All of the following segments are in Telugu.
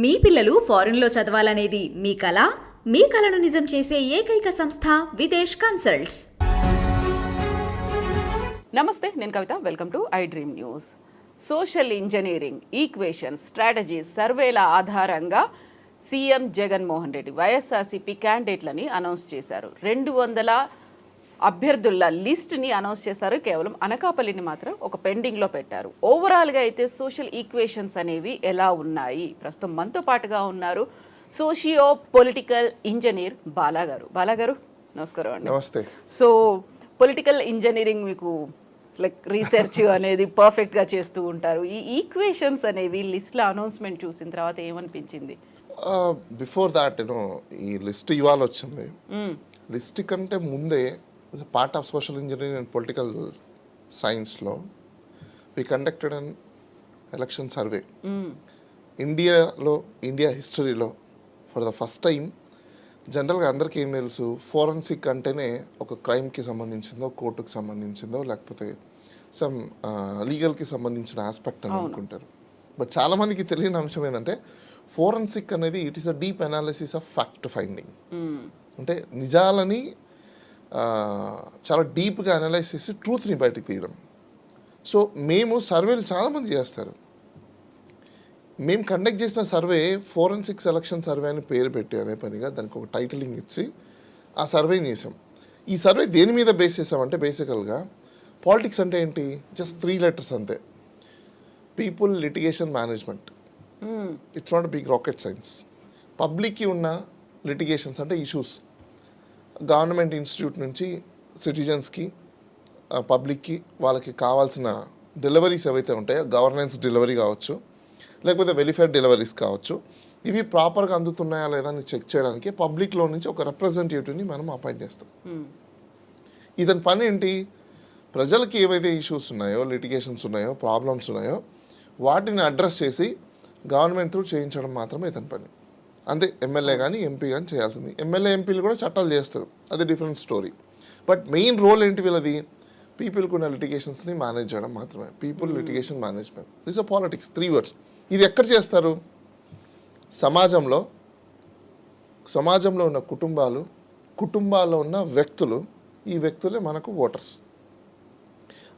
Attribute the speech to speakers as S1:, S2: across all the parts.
S1: మీ పిల్లలు ఫారెన్లో చదవాలనేది మీ కల? మీ కలను నిజం చేసే ఏకైక సంస్థ విదేశ్ కన్సల్ట్స్.
S2: నమస్తే, నేను Kavitha. Welcome to I Dream News. Social engineering, equations, strategies, సర్వేల ఆధారంగా సీఎం జగన్మోహన్ రెడ్డి వైఎస్ఆర్సీపీ క్యాండిడేట్లని అనౌన్స్ చేశారు. 200 అభ్యర్థుల లిస్ట్ని అనౌన్స్ చేశారు. కేవలం అనకాపల్లిని మాత్రం ఒక పెండింగ్లో పెట్టారు. ఓవరాల్గా అయితే సోషల్ ఈక్వేషన్స్ అనేవి ఎలా ఉన్నాయి? ప్రస్తుతం మనతో పాటుగా ఉన్నారు సోషియో పొలిటికల్ ఇంజనీర్ బాలాగారు. నమస్కారం అండి.
S3: నమస్తే.
S2: సో పొలిటికల్ ఇంజనీరింగ్ మీకు లైక్ రీసెర్చ్ అనేది పర్ఫెక్ట్గా చేస్తూ ఉంటారు. ఈ ఈక్వేషన్స్ అనేవి లిస్ట్లో అనౌన్స్మెంట్ చూసిన తర్వాత ఏమనిపించింది?
S3: బిఫోర్ దాట్ ఈ లిస్ట్ ఇవాళ వచ్చింది. లిస్ట్ కంటే ముందే part of social engineering and political సైన్స్లో we conducted an election survey. India హిస్టరీలో ఫర్ ద ఫస్ట్ టైం జనరల్గా అందరికీ ఏం తెలుసు, ఫోరెన్సిక్ అంటేనే ఒక క్రైమ్కి సంబంధించిందో, కోర్టుకి సంబంధించిందో, లేకపోతే సమ్ లీగల్కి సంబంధించిన ఆస్పెక్ట్ అని అనుకుంటారు. బట్ చాలామందికి తెలియని అంశం ఏంటంటే ఫోరెన్సిక్ అనేది it is a deep analysis of fact finding. అంటే నిజాలని చాలా డీప్గా అనలైజ్ చేసి ట్రూత్ని బయటకు తీయడం. సో మేము సర్వేలు చాలామంది చేస్తారు. మేము కండక్ట్ చేసిన సర్వే ఫోరెన్సిక్ సెలక్షన్ సర్వే అని పేరు పెట్టి అదే పనిగా దానికి ఒక టైటిలింగ్ ఇచ్చి ఆ సర్వేని చేసాం. ఈ సర్వే దేని మీద బేస్ చేసామంటే బేసికల్గా పాలిటిక్స్ అంటే ఏంటి, జస్ట్ 3 letters అంతే. People, litigation, management. It's not big rocket science. పబ్లిక్కి ఉన్న లిటిగేషన్స్ అంటే ఇష్యూస్, గవర్నమెంట్ ఇన్స్టిట్యూట్ నుంచి సిటిజన్స్కి, పబ్లిక్కి వాళ్ళకి కావాల్సిన డెలివరీస్ ఏవైతే ఉంటాయో, గవర్నెన్స్ డెలివరీ కావచ్చు, లేకపోతే వెలిఫేర్ డెలివరీస్ కావచ్చు, ఇవి ప్రాపర్గా అందుతున్నాయా లేదా అని చెక్ చేయడానికి పబ్లిక్లో నుంచి ఒక రిప్రజెంటేటివ్ని మనం అపాయింట్ చేస్తాం. ఇతని పని ఏంటి, ప్రజలకి ఏవైతే ఇష్యూస్ ఉన్నాయో, లిటిగేషన్స్ ఉన్నాయో, ప్రాబ్లమ్స్ ఉన్నాయో వాటిని అడ్రస్ చేసి గవర్నమెంట్ త్రూ చేయించడం మాత్రమే ఇతని పని. అంతే. ఎమ్మెల్యే కానీ ఎంపీ కానీ చేయాల్సింది. ఎమ్మెల్యే ఎంపీలు కూడా చట్టాలు చేస్తారు, అది different story. But main role ఏంటి వీళ్ళది, పీపుల్కి ఉన్న లిటిగేషన్స్ని మేనేజ్ చేయడం మాత్రమే. People, litigation, management. This are politics, 3 words. ఇది ఎక్కడ చేస్తారు? సమాజంలో ఉన్న కుటుంబాల్లో ఉన్న వ్యక్తులు, ఈ వ్యక్తులే మనకు ఓటర్స్.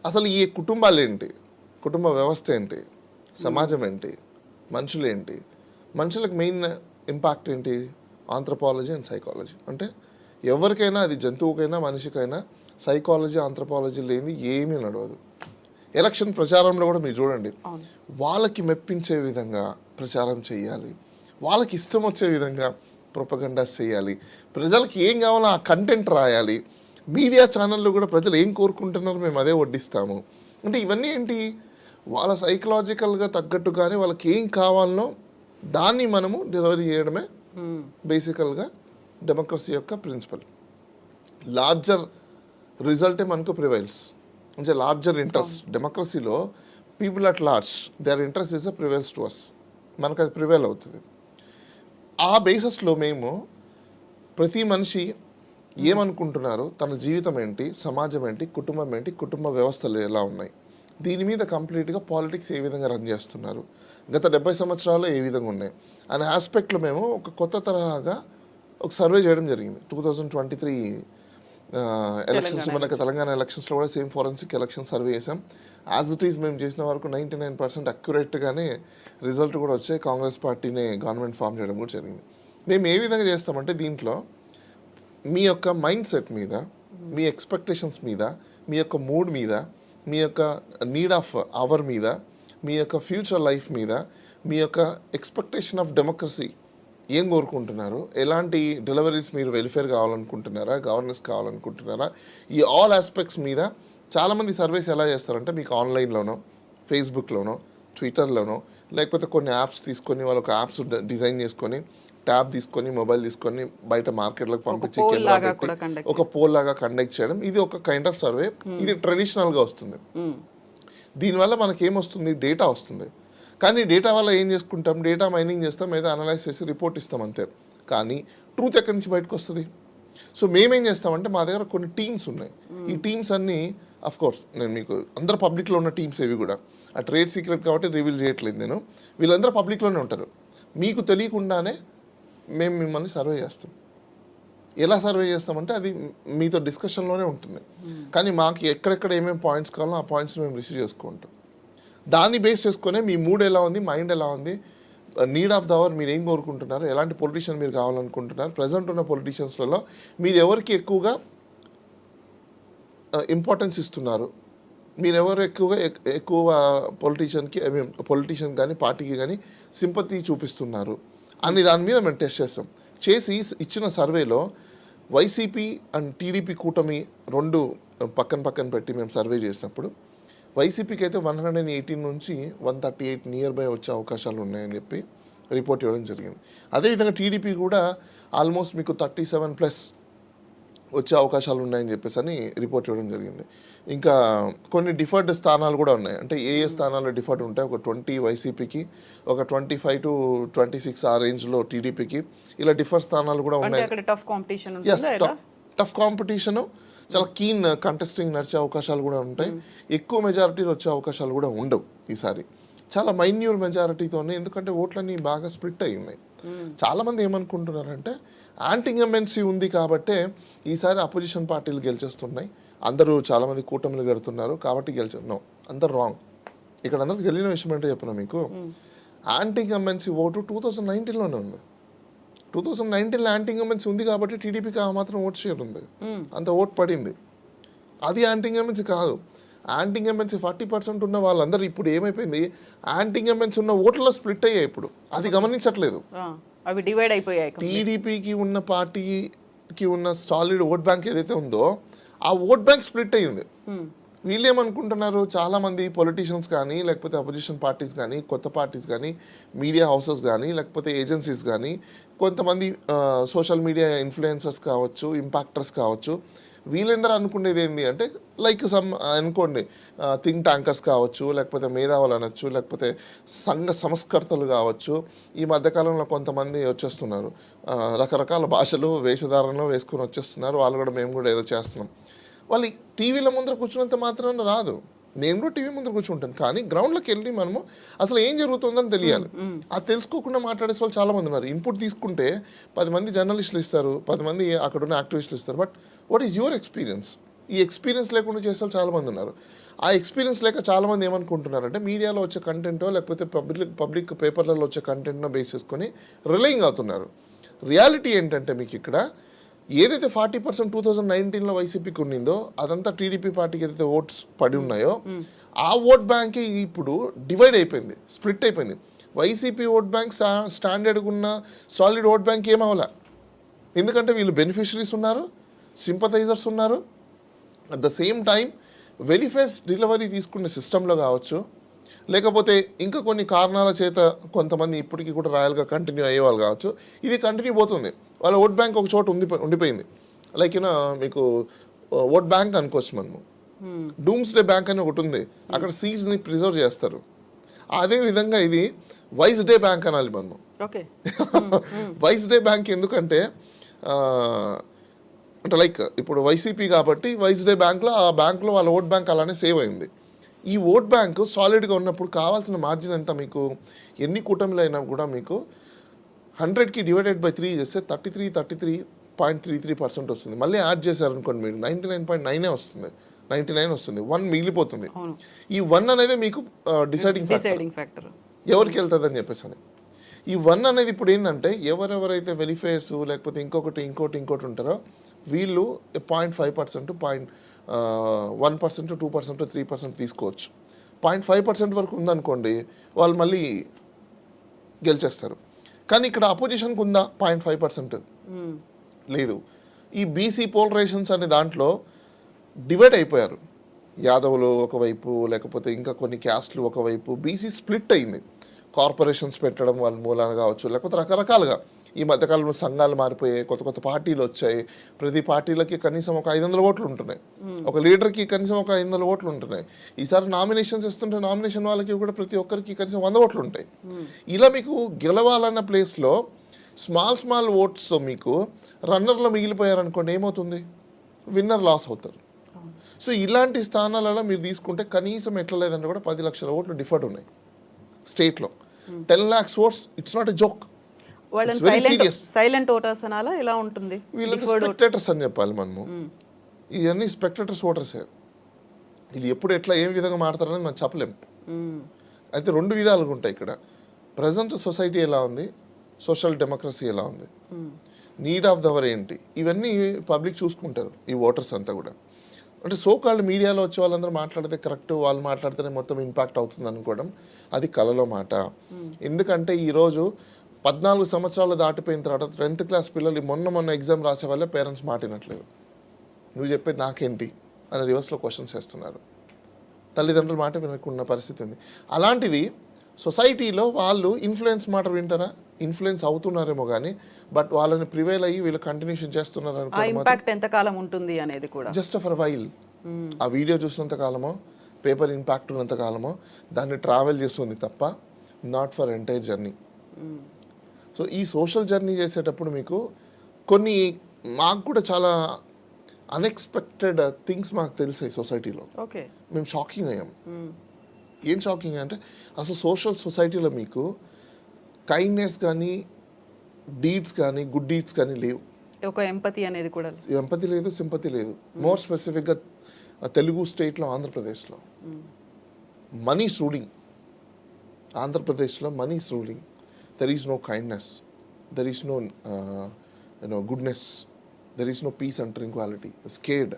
S3: అసలు ఈ కుటుంబాలు ఏంటి, కుటుంబ వ్యవస్థ ఏంటి, సమాజం ఏంటి, మనుషులు ఏంటి, మనుషులకు మెయిన్ ఇంపాక్ట్ ఏంటి, ఆంథ్రపాలజీ అండ్ సైకాలజీ. అంటే ఎవరికైనా, అది జంతువుకైనా మనిషికైనా, సైకాలజీ, ఆంథ్రపాలజీ లేని ఏమీ నడవదు. ఎలక్షన్ ప్రచారంలో కూడా మీరు చూడండి, వాళ్ళకి మెప్పించే విధంగా ప్రచారం చేయాలి, వాళ్ళకి ఇష్టం వచ్చే విధంగా ప్రొపగండాస్ చేయాలి, ప్రజలకి ఏం కావాలో ఆ కంటెంట్ రాయాలి. మీడియా ఛానళ్ళు కూడా ప్రజలు ఏం కోరుకుంటున్నారో మేము అదే వడ్డిస్తాము. అంటే ఇవన్నీ ఏంటి, వాళ్ళ సైకలాజికల్గా తగ్గట్టుగానే వాళ్ళకి ఏం కావాలనో దాన్ని మనము డెలివరీ చేయడమే బేసికల్గా డెమోక్రసీ యొక్క ప్రిన్సిపల్. లార్జర్ రిజల్టే మనకు ప్రివైల్స్. అంటే లార్జర్ ఇంట్రెస్ట్ డెమోక్రసీలో people at large their interest is a prevails to us. మనకు అది ప్రివైల్ అవుతుంది. ఆ బేసిస్లో మేము ప్రతి మనిషి ఏమనుకుంటున్నారో, తన జీవితం ఏంటి, సమాజం ఏంటి, కుటుంబం ఏంటి, కుటుంబ వ్యవస్థలు ఎలా ఉన్నాయి, దీని మీద కంప్లీట్గా పాలిటిక్స్ ఏ విధంగా రన్ చేస్తున్నారు, గత 70 సంవత్సరాలు ఏ విధంగా ఉన్నాయి అనే ఆస్పెక్ట్లో మేము ఒక కొత్త తరహాగా ఒక సర్వే చేయడం జరిగింది. 2023 ఎలక్షన్స్, మనకు తెలంగాణ ఎలక్షన్స్లో కూడా సేమ్ ఫోరెన్సిక్ ఎలక్షన్ సర్వే చేసాం. యాజ్ ఇట్ ఈజ్ మేము చేసిన వరకు 99% అక్యురేట్గానే రిజల్ట్ కూడా వచ్చాయి. కాంగ్రెస్ పార్టీనే గవర్నమెంట్ ఫామ్ చేయడం కూడా జరిగింది. మేము ఏ విధంగా చేస్తామంటే దీంట్లో మీ యొక్క మైండ్ సెట్ మీద, మీ ఎక్స్పెక్టేషన్స్ మీద, మీ యొక్క మూడ్ మీద, మీ యొక్క నీడ్ ఆఫ్ అవర్ మీద, మీ యొక్క ఫ్యూచర్ లైఫ్ మీద, మీ యొక్క ఎక్స్పెక్టేషన్ ఆఫ్ డెమోక్రసీ ఏం కోరుకుంటున్నారు, ఎలాంటి డెలివరీస్ మీరు వెల్ఫేర్ కావాలనుకుంటున్నారా, గవర్నెన్స్ కావాలనుకుంటున్నారా, ఈ ఆల్ ఆస్పెక్ట్స్ మీద చాలామంది సర్వేస్ ఎలా చేస్తారంటే మీకు ఆన్లైన్లోనో, ఫేస్బుక్లోనో, ట్విట్టర్లోనో, లేకపోతే కొన్ని యాప్స్ తీసుకొని వాళ్ళ ఒక యాప్స్ డిజైన్ చేసుకొని, ట్యాబ్ తీసుకొని, మొబైల్ తీసుకొని బయట మార్కెట్లకు పంపించి కెమెరా పెట్టి ఒక పోల్ లాగా కండక్ట్ చేయడం. ఇది ఒక కైండ్ ఆఫ్ సర్వే. ఇది ట్రెడిషనల్గా వస్తుంది. దీనివల్ల మనకి ఏమొస్తుంది, డేటా వస్తుంది. కానీ డేటా వల్ల ఏం చేసుకుంటాం, డేటా మైనింగ్ చేస్తాం, ఏదో అనలైజ్ చేసి రిపోర్ట్ ఇస్తాం అంతే. కానీ ట్రూత్ ఎక్కడి నుంచి బయటకు వస్తుంది? సో మేమేం చేస్తామంటే మా దగ్గర కొన్ని టీమ్స్ ఉన్నాయి. ఈ టీమ్స్ అన్నీ అఫ్ కోర్స్ నేను మీకు అందరు పబ్లిక్లో ఉన్న టీమ్స్ ఏవి కూడా ఆ ట్రేడ్ సీక్రెట్ కాబట్టి రివీల్ చేయట్లేదు నేను. వీళ్ళందరూ పబ్లిక్లోనే ఉంటారు. మీకు తెలియకుండానే మేము మిమ్మల్ని సర్వే చేస్తాం. ఎలా సర్వే చేస్తామంటే అది మీతో డిస్కషన్లోనే ఉంటుంది. కానీ మాకు ఎక్కడెక్కడ ఏమేమి పాయింట్స్ కావాలో ఆ పాయింట్స్ మేము రిసీవ్ చేసుకుంటాం. దాన్ని బేస్ చేసుకునే మీ మూడ్ ఎలా ఉంది, మైండ్ ఎలా ఉంది, నీడ్ ఆఫ్ ద అవర్ మీరు ఏం కోరుకుంటున్నారు, ఎలాంటి పొలిటీషియన్ మీరు కావాలనుకుంటున్నారు, ప్రజెంట్ ఉన్న పొలిటీషియన్స్లలో మీరు ఎవరికి ఎక్కువగా ఇంపార్టెన్స్ ఇస్తున్నారు, మీరు ఎవరు ఎక్కువ పొలిటీషియన్ కానీ పార్టీకి కానీ సింపతి చూపిస్తున్నారు అని దాని మీద మేము టెస్ట్ చేస్తాం. చేసి ఇచ్చిన సర్వేలో వైసీపీ అండ్ టీడీపీ కూటమి రెండు పక్కన పెట్టి మేము సర్వే చేసినప్పుడు వైసీపీకి అయితే 118 నుంచి 138 నియర్ బై వచ్చే అవకాశాలు ఉన్నాయని చెప్పి రిపోర్ట్ ఇవ్వడం జరిగింది. అదేవిధంగా టీడీపీ కూడా ఆల్మోస్ట్ మీకు 37+ వచ్చే అవకాశాలు ఉన్నాయని చెప్పేసి అని రిపోర్ట్ ఇవ్వడం జరిగింది. ఇంకా కొన్ని డిఫర్డ్ స్థానాలు కూడా ఉన్నాయి. అంటే ఏ స్థానాల్లో డిఫర్డ్ ఉంటాయి, ఒక 20 వైసీపీకి, ఒక 25 to 26 ఆ రేంజ్లో టీడీపీకి, ఇలా డిఫర్డ్ స్థానాలు కూడా ఉన్నాయి. టఫ్ కాంపిటీషన్, చాలా కీన్ కంటెస్టింగ్ నడిచే అవకాశాలు కూడా ఉంటాయి. ఎక్కువ మెజారిటీలు వచ్చే అవకాశాలు కూడా ఉండవు ఈసారి. చాలా మైన్యూర్ మెజారిటీతోనే, ఎందుకంటే ఓట్లన్నీ బాగా స్ప్లిట్ అయి ఉన్నాయి. చాలా మంది ఏమనుకుంటున్నారంటే యాంటీ ఇన్కంబెన్సీ ఉంది కాబట్టే ఈసారి అపోజిషన్ పార్టీలు గెలిచేస్తున్నాయి, అందరూ చాలామంది కూటమిలు గడుతున్నారు కాబట్టి నో, అందరు రాంగ్. ఇక్కడ అందరికి తెలియని విషయం అంటే చెప్పిన మీకు, యాంటీ ఇన్కంబెన్సీ ఓటు 2019లోనే ఉంది. 2019లో యాంటీ ఇన్కంబెన్సీ ఉంది కాబట్టి టీడీపీకి ఆ మాత్రం ఓట్ షేర్ ఉంది, అంత ఓట్ పడింది. అది యాంటీ ఇన్కంబెన్సీ కాదు. యాంటీ ఇన్కంబెన్సీ 40% ఉన్న వాళ్ళందరూ ఇప్పుడు ఏమైపోయింది, యాంటీ ఇన్కంబెన్సీ ఉన్న ఓట్లలో స్ప్లిట్ అయ్యాయి. ఇప్పుడు అది గమనించట్లేదు.
S2: అవి డివైడ్ అయిపోయాయి.
S3: టీడీపీకి ఉన్న పార్టీకి ఉన్న సాలిడ్ ఓట్ బ్యాంక్ ఏదైతే ఉందో ఆ ఓట్ బ్యాంక్ స్ప్లిట్ అయ్యింది. వీళ్ళు ఏమనుకుంటున్నారు, చాలా మంది పొలిటీషియన్స్ కానీ, లేకపోతే అపోజిషన్ పార్టీస్ కానీ, కొత్త పార్టీస్ కానీ, మీడియా హౌసెస్ కానీ, లేకపోతే ఏజెన్సీస్ కానీ, కొంతమంది సోషల్ మీడియా ఇన్ఫ్లుయెన్సర్స్ కావచ్చు, ఇంపాక్టర్స్ కావచ్చు, వీళ్ళందరూ అనుకునేది ఏంటి అంటే లైక్ అనుకోండి థింక్ ట్యాంకర్స్ కావచ్చు, లేకపోతే మేధావులు అనొచ్చు, లేకపోతే సంఘ సంస్కర్తలు కావచ్చు. ఈ మధ్యకాలంలో కొంతమంది వచ్చేస్తున్నారు, రకరకాల భాషలు వేషధారణలో వేసుకొని వచ్చేస్తున్నారు. వాళ్ళు కూడా మేము కూడా ఏదో చేస్తున్నాం. వాళ్ళు టీవీల ముందర కూర్చున్నంత మాత్రాన రాదు. నేను కూడా టీవీ ముందర కూర్చుంటాను, కానీ గ్రౌండ్లోకి వెళ్ళి మనము అసలు ఏం జరుగుతుందని తెలియాలి. అది తెలుసుకోకుండా మాట్లాడే వాళ్ళు చాలా మంది ఉన్నారు. ఇన్పుట్ తీసుకుంటే 10 మంది జర్నలిస్టులు ఇస్తారు, 10 మంది అక్కడ ఉన్న యాక్టివిస్టులు ఇస్తారు. But what is your experience? ఈ ఎక్స్పీరియన్స్ లేకుండా చేసే వాళ్ళు చాలా మంది ఉన్నారు. ఆ ఎక్స్పీరియన్స్ లేక చాలా మంది ఏమనుకుంటున్నారంటే మీడియాలో వచ్చే కంటెంటో లేకపోతే పబ్లిక్ పేపర్లలో వచ్చే కంటెంట్నో బేస్ చేసుకొని రిలయింగ్ అవుతున్నారు. రియాలిటీ ఏంటంటే మీకు ఇక్కడ ఏదైతే 40% 2019లో వైసీపీకి ఉన్నిందో అదంతా టీడీపీ పార్టీకి ఏదైతే ఓట్స్ పడి ఉన్నాయో ఆ ఓట్ బ్యాంకే ఇప్పుడు డివైడ్ అయిపోయింది, స్ప్లిట్ అయిపోయింది. వైసీపీ ఓట్ బ్యాంక్ స్టాండర్డ్గా ఉన్న సాలిడ్ ఓట్ బ్యాంక్ ఏమవలా. ఎందుకంటే వీళ్ళు బెనిఫిషరీస్ ఉన్నారు, సింపథైజర్స్ ఉన్నారు. At the same time welfares delivery తీసుకునే సిస్టంలో కావచ్చు, లేకపోతే ఇంకా కొన్ని కారణాల చేత కొంతమంది ఇప్పటికీ కూడా రాయల్గా కంటిన్యూ అయ్యేవాళ్ళు కావచ్చు. ఇది కంటిన్యూ పోతుంది. వాళ్ళ ఓట్ బ్యాంక్ ఒక చోట ఉండిపోయింది. లైక్ యూనో మీకు ఓట్ బ్యాంక్ అనుకోవచ్చు మనము. డూమ్స్డే బ్యాంక్ అని ఒకటి ఉంది, అక్కడ సీడ్స్ని ప్రిజర్వ్ చేస్తారు. అదే విధంగా ఇది వైస్ డే బ్యాంక్ అనాలి మనము. వైస్ డే బ్యాంక్ ఎందుకంటే అంటే లైక్ ఇప్పుడు వైసీపీ కాబట్టి వైస్ డే బ్యాంక్లో ఆ బ్యాంక్లో వాళ్ళ ఓట్ బ్యాంక్ అలానే సేవ్ అయింది. ఈ ఓట్ బ్యాంక్ సాలిడ్గా ఉన్నప్పుడు కావాల్సిన మార్జిన్ ఎంత, మీకు ఎన్ని కూటమిలు అయినా కూడా మీకు 100కి డివైడెడ్ బై 3 చేస్తే 33.33% వస్తుంది. మళ్ళీ యాడ్ చేశారనుకోండి మీరు 99.9 వస్తుంది, 99 వస్తుంది, 1 మిగిలిపోతుంది. ఈ 1 అనేది మీకు డిసైడింగ్ ఫ్యాక్టర్ ఎవరికి వెళ్తుంది అని చెప్పేసి అని. ఈ 1 అనేది ఇప్పుడు ఏంటంటే ఎవరెవరైతే వెలిఫేర్స్ లేకపోతే ఇంకోటి ఉంటారో వీళ్ళు 0.5%, 1%, 2%, 3% తీసుకోవచ్చు. 0.5% వరకు ఉందనుకోండి వాళ్ళు మళ్ళీ గెలిచేస్తారు. కానీ ఇక్కడ అపోజిషన్కి ఉందా 0.5%? లేదు. ఈ బీసీ పోలరైజేషన్స్ అనే దాంట్లో డివైడ్ అయిపోయారు. యాదవులు ఒకవైపు, లేకపోతే ఇంకా కొన్ని క్యాస్ట్లు ఒకవైపు. బీసీ స్ప్లిట్ అయింది. కార్పొరేషన్స్ పెట్టడం వాళ్ళ మూలాన కావచ్చు, లేకపోతే రకరకాలుగా ఈ మధ్యకాలంలో సంఘాలు మారిపోయాయి, కొత్త పార్టీలు వచ్చాయి. ప్రతి పార్టీలకి కనీసం ఒక 500 ఓట్లు ఉంటున్నాయి, ఒక లీడర్కి కనీసం ఒక 500 ఓట్లు ఉంటున్నాయి. ఈసారి నామినేషన్స్ ఇస్తుంటే నామినేషన్ వాళ్ళకి కూడా ప్రతి ఒక్కరికి కనీసం 100 ఓట్లు ఉంటాయి. ఇలా మీకు గెలవాలన్న ప్లేస్లో స్మాల్ ఓట్స్తో మీకు రన్నర్లో మిగిలిపోయారనుకోండి ఏమవుతుంది, విన్నర్ లాస్ అవుతారు. సో ఇలాంటి స్థానాలలో మీరు తీసుకుంటే కనీసం ఎట్లా లేదంటే కూడా 10 లక్షల ఓట్లు డిఫర్డ్ ఉన్నాయి స్టేట్లో. 10 lakhs votes it's not a joke.
S2: వాళ్ళని సైలెంట్ ఓటర్స్ అనాలా ఎలా ఉంటుంది?
S3: వీళ్ళకి స్పెక్టేటర్స్ అని చెప్పాలి మనము. ఇవన్నీ స్పెక్టేటర్స్ ఓటర్సే. ఇది ఎప్పుడు ఎట్లా ఏ విధంగా మాడతారనేది మనం చెప్పలేము. అయితే 2 విధాలుగా ఉంటాయి ఇక్కడ. ప్రజెంట్ సొసైటీ ఎలా ఉంది, సోషల్ డెమోక్రసీ ఎలా ఉంది, నీడ్ ఆఫ్ దవర్ ఏంటి, ఇవన్నీ పబ్లిక్ చూసుకుంటారు ఈ ఓటర్స్ అంతా కూడా. అంటే సో కాల్డ్ మీడియాలో వచ్చే వాళ్ళందరూ మాట్లాడితే కరెక్ట్, వాళ్ళు మాట్లాడితేనే మొత్తం ఇంపాక్ట్ అవుతుంది అనుకోవడం అది కలలో మాట. ఎందుకంటే ఈరోజు 14 సంవత్సరాలు దాటిపోయిన తర్వాత 10th క్లాస్ పిల్లలు మొన్న ఎగ్జామ్ రాసే వాళ్ళే పేరెంట్స్ మాటినట్లేదు. నువ్వు చెప్పేది నాకేంటి అని రివర్స్లో క్వశ్చన్స్ వేస్తున్నారు. తల్లిదండ్రుల మాట వినకున్న పరిస్థితి ఉంది. అలాంటిది సొసైటీలో వాళ్ళు ఇన్ఫ్లుయెన్స్ మాట వింటారా? ఇన్ఫ్లుయెన్స్ అవుతున్నారేమో కానీ బట్ వాళ్ళని ప్రివైల్ అయ్యి వీళ్ళు కంటిన్యూషన్ చేస్తున్నారు
S2: ఇంపాక్ట్ ఎంత కాలం ఉంటుంది అనేది కూడా
S3: జస్ట్ ఫర్ వైల్. ఆ వీడియో చూసినంత కాలమో, పేపర్ ఇంపాక్ట్ ఉన్నంత కాలమో దాన్ని ట్రావెల్ చేస్తుంది తప్ప not for entire journey. So ఈ సోషల్ జర్నీ చేసేటప్పుడు మీకు కొన్ని మాకు కూడా చాలా అన్ఎక్స్పెక్టెడ్ థింగ్స్ మాకు తెలిసాయి సొసైటీలో. మేము షాకింగ్ అయ్యాం. ఏం షాకింగ్ అంటే అసలు సొసైటీలో మీకు కైండ్నెస్ కానీ డీడ్స్ కానీ గుడ్ డీడ్స్ కానీ లేవు.
S2: ఒక ఎంపతి అనేది కూడా
S3: ఎంపతి లేదు, సింపతి లేదు. మోర్ స్పెసిఫిక్గా తెలుగు స్టేట్లో ఆంధ్రప్రదేశ్లో మనీస్ రూలింగ్. ఆంధ్రప్రదేశ్లో moneys ruling. There is no kindness, there is no goodness, there is no peace and tranquillity. Scared.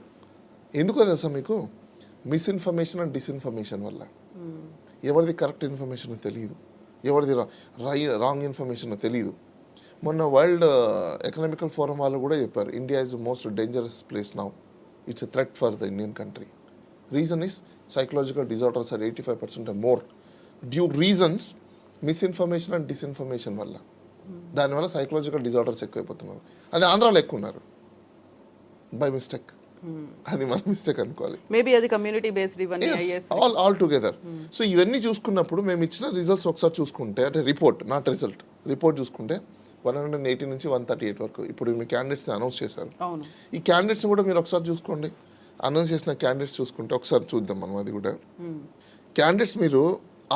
S3: ఎందుకో తెలుసా మీకు? మిస్ఇన్ఫర్మేషన్ అండ్ డిస్ఇన్ఫర్మేషన్ వల్ల. ఎవరిది కరెక్ట్ ఇన్ఫర్మేషన్ తెలియదు, ఎవరిది రాంగ్ ఇన్ఫర్మేషన్ తెలియదు. మొన్న వరల్డ్ ఎకనామికల్ ఫోరం వాళ్ళు కూడా చెప్పారు India is the most dangerous place now. It's a threat for the Indian country. Reason is psychological disorders are 85% and more due reasons misinformation and disinformation వల్ల. దానివల్ల సైకలాజికల్ డిజార్డర్స్ ఎక్కువైపోతున్నారు. అది ఆంధ్రాలో ఎక్కువ ఉన్నారు బై మిస్టేక్. అది మన మిస్టేక్ అనుకోవాలి.
S2: మేబీ అది కమ్యూనిటీ బేస్డ్ ఇవన్నీ
S3: ఆల్ టుగెదర్. సో ఇవన్నీ చూసుకున్నప్పుడు మేము ఇచ్చిన రిజల్ట్స్ ఒకసారి చూసుకుంటే, అంటే రిపోర్ట్ నాట్ రిజల్ట్, రిపోర్ట్ చూసుకుంటే 180 నుంచి 138 వరకు ఇప్పుడు మీ క్యాండిడేట్స్ అనౌన్స్ చేశారు. ఈ క్యాండిడేట్స్ కూడా మీరు ఒకసారి చూసుకోండి. అనౌన్స్ చేసిన క్యాండిడేట్స్ చూసుకుంటే ఒకసారి చూద్దాం మనం అది కూడా. క్యాండిడేట్స్ మీరు